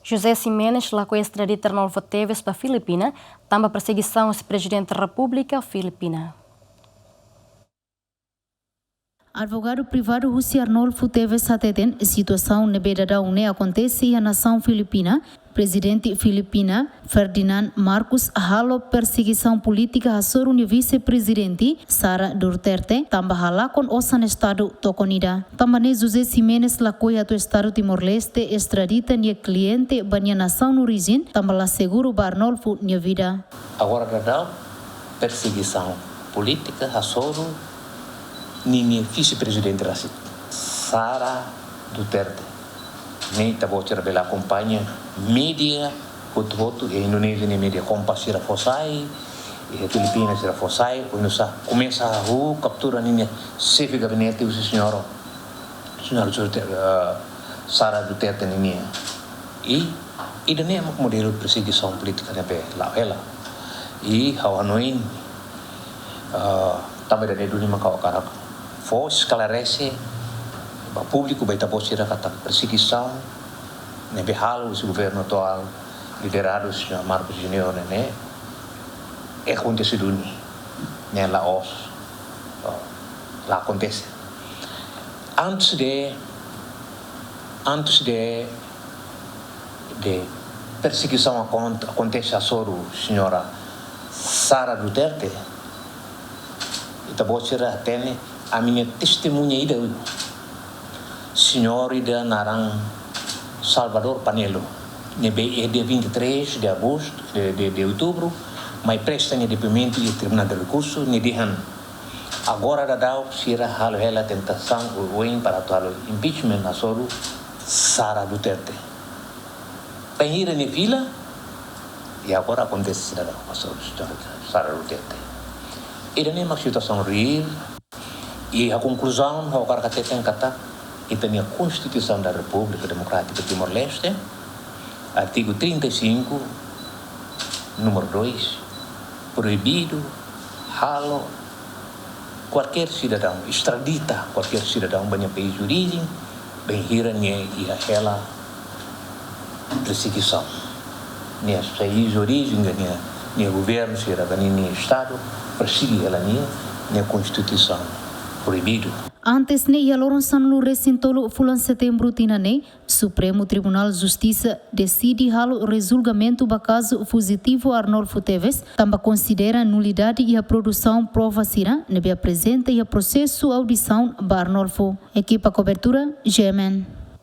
José Simenes, lá com a extradita Arnolfo Teves para a Filipina, também perseguição ao presidente da República Filipina. Advogado privado José Arnolfo Teves ateten situação na beira da UNE acontece na nação filipina. Presidente filipina Ferdinand Marcos halo perseguição política a soro vice-presidente Sara Duterte também hala com osan estado toconida. Também José Simenes lacoia do estado Timor-Leste extradita nia cliente banha nação no origem também la seguro Arnolfo nia vida. Agora da perseguição política a soro nia vice-presidente Sara Duterte. Nem tá botando pela companhia mídia, outro e Indonésia nem mídia compasira fossai, e Filipinas era fossai, quando começa a captura nem chefe gabinete o senhor Sara Duterte nem e daí é um modelo de perseguição política também lá ela e a Hanoi também daí do lima kau cara foi esclarece o público vai estar postura kata perseguição nebe halo o governo atual liderado pelo senhor Marcos Junior né é acontecido né lá lá acontece antes de perseguição acontece a soro senhora Sara Duterte e tá postura até a minha testemunha ida senhor ida narang Salvador Panelo, é dia 23 de agosto, de outubro, mas presta depoimento e tribunal de recurso, agora da sira halo ela tentação o para atual impeachment na soro Sara Duterte. Penhira ne vila e agora acontece da soro Sara Duterte. E daí uma situação real e a conclusão o cara que tem kata e tem a Constituição da República Democrática de Timor-Leste, artigo 35, número 2, proibido, halo, qualquer cidadão, extradita qualquer cidadão para o país de origem, bem e aquela perseguição. Nem o país de origem, nem o governo, nem o Estado, persegue ela, nem a Constituição, proibido. Antes ne ia loronsan no recintolo fulan setembro tinane, Supremo Tribunal Justiça decide halo resulgamento do caso fugitivo Arnolfo Teves, também considera nulidade e a produção prova sira, nebe apresenta e a processo audição ba Arnolfo. Equipa cobertura, GMN.